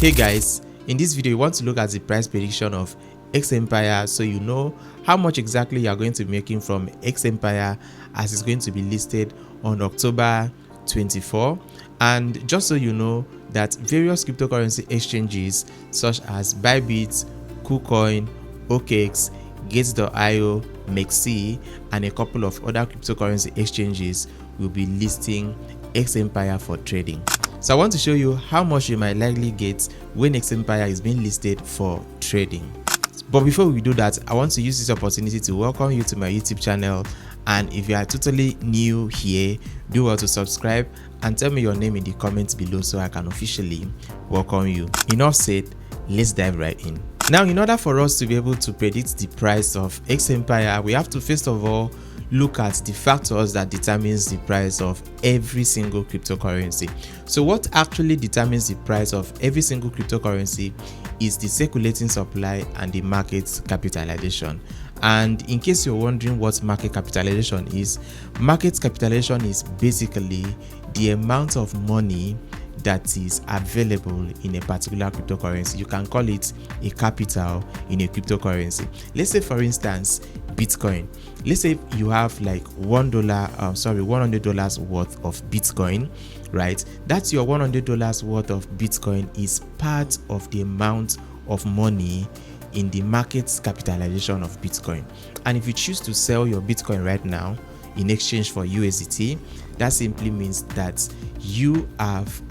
Hey guys, in this video we want to look at the price prediction of X Empire so you know how much exactly you are going to be making from X Empire as it's going to be listed on October 24. And just so you know that various cryptocurrency exchanges such as Bybit, KuCoin, OKX, Gates.io, Mexi, and a couple of other cryptocurrency exchanges will be listing X Empire for trading. So I want to show you how much you might likely get when X Empire is being listed for trading. But before we do that, I want to use this opportunity to welcome you to my YouTube channel. And if you are totally new here, do well to subscribe and tell me your name in the comments below so I can officially welcome you. Enough said, let's dive right in. Now, in order for us to be able to predict the price of X Empire, we have to first of all look at the factors that determines the price of every single cryptocurrency. So what actually determines the price of every single cryptocurrency is the circulating supply and the market capitalization. And in case you're wondering what market capitalization is basically the amount of money that is available in a particular cryptocurrency. You can call it a capital in a cryptocurrency. Let's say, for instance, Bitcoin. Let's say you have like $100 worth of Bitcoin, right? That's your $100 worth of Bitcoin is part of the amount of money in the market capitalization of Bitcoin. And if you choose to sell your Bitcoin right now in exchange for USDT, that simply means that you have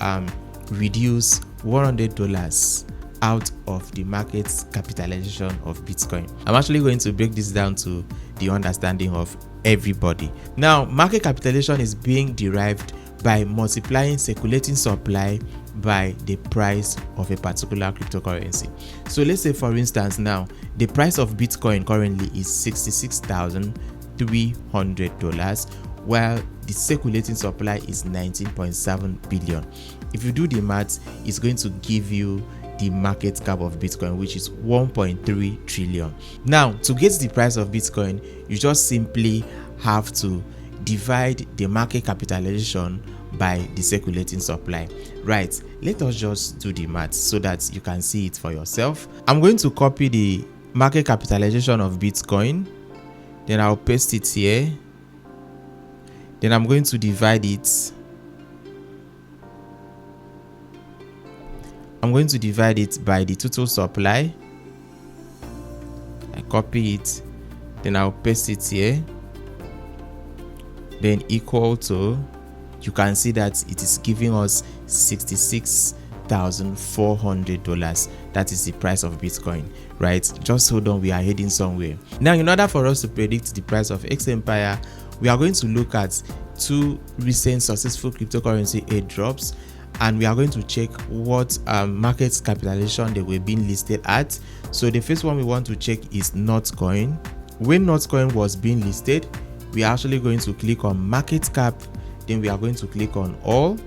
reduced $100 out of the market capitalization of Bitcoin. I'm actually going to break this down to the understanding of everybody. Now, market capitalization is being derived by multiplying circulating supply by the price of a particular cryptocurrency. So let's say, for instance, now the price of Bitcoin currently is $66,300 while the circulating supply is 19.7 billion. If you do the math, it's going to give you the market cap of Bitcoin, which is 1.3 trillion. Now, to get the price of Bitcoin, you just simply have to divide the market capitalization by the circulating supply. Right, let us just do the math so that you can see it for yourself. I'm going to copy the market capitalization of Bitcoin, then I'll paste it here. Then I'm going to divide it. I'm going to divide it by the total supply. I copy it, then I'll paste it here. Then equal to, you can see that it is giving us $66,400. That is the price of Bitcoin, right? Just hold on, we are heading somewhere. Now, in order for us to predict the price of X Empire, we are going to look at two recent successful cryptocurrency airdrops, and we are going to check what market capitalization they were being listed at. So the first one we want to check is Notcoin. When Notcoin was being listed, we are actually going to click on market cap, then we are going to click on all,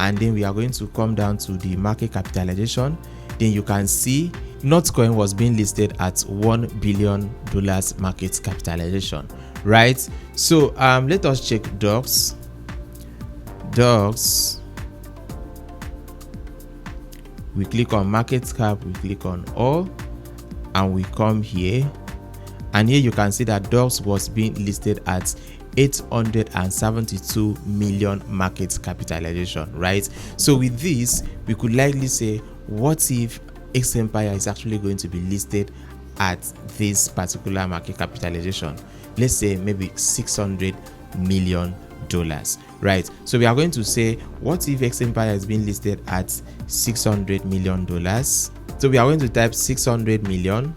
and then we are going to come down to the market capitalization. Then you can see Notcoin was being listed at $1 billion market capitalization, right? So let us check docs. We click on market cap, we click on all, and we come here, and here you can see that docs was being listed at 872 million market capitalization, right? So with this, we could likely say, what if X Empire is actually going to be listed at this particular market capitalization? Let's say maybe $600 million, right? So we are going to say, what if X Empire is being listed at $600 million? So we are going to type 600 million,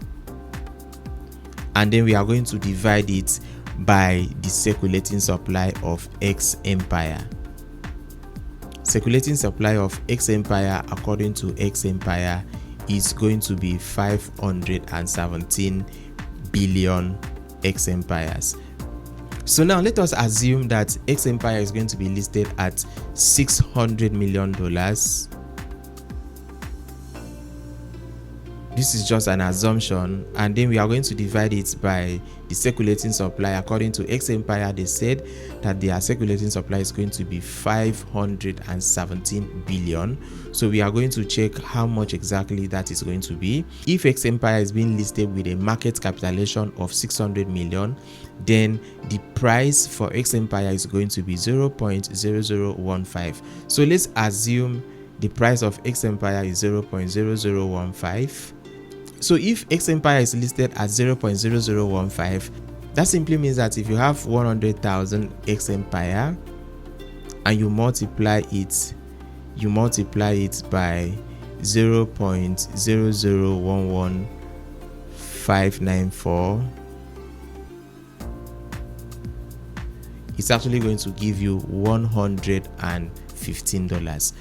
and then we are going to divide it by the circulating supply of X Empire. Circulating supply of X Empire, according to X Empire, is going to be 517 billion X Empires. So now let us assume that X Empire is going to be listed at $600 million. this is just an assumption, and then we are going to divide it by the circulating supply. According to X Empire, they said that their circulating supply is going to be 517 billion. So we are going to check how much exactly that is going to be. If X Empire is being listed with a market capitalization of 600 million, then the price for X Empire is going to be 0.0015. So let's assume the price of X Empire is 0.0015. So if X Empire is listed at 0.0015, that simply means that if you have 100,000 X Empire and you multiply it by 0.0011594, it's actually going to give you $115.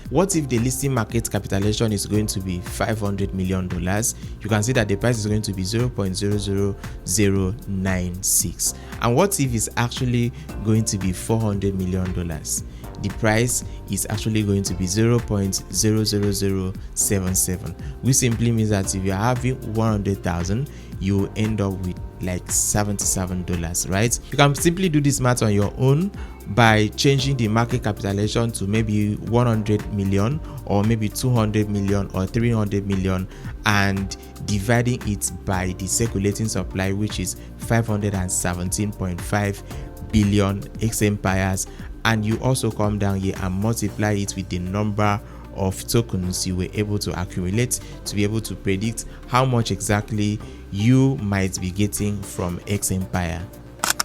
What if the listing market capitalization is going to be $500 million? You can see that the price is going to be 0.00096. And what if it's actually going to be $400 million? The price is actually going to be 0.00077, which simply means that if you're having 100,000, you end up with like $77, right? You can simply do this math on your own by changing the market capitalization to maybe 100 million or maybe 200 million or 300 million and dividing it by the circulating supply, which is 517.5 billion X Empires, and you also come down here and multiply it with the number of tokens you were able to accumulate to be able to predict how much exactly you might be getting from X Empire.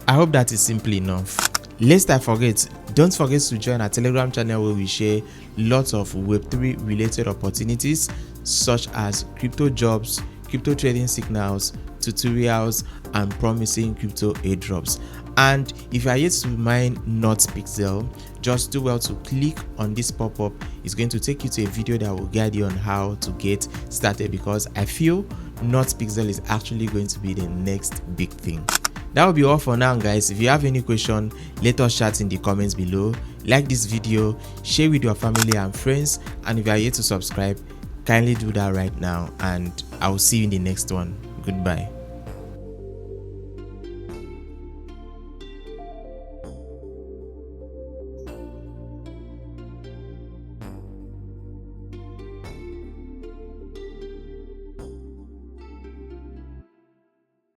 I hope that is simple enough. Lest I forget, don't forget to join our Telegram channel where we share lots of Web3 related opportunities such as crypto jobs, crypto trading signals, tutorials, and promising crypto airdrops. And if you are yet to mine NotPixel, just do well to click on this pop-up. It's going to take you to a video that will guide you on how to get started, because I feel NotPixel is actually going to be the next big thing. That will be all for now, guys. If you have any question, let us chat in the comments below. Like this video, share with your family and friends, and if you are yet to subscribe, kindly do that right now, and I will see you in the next one. Goodbye.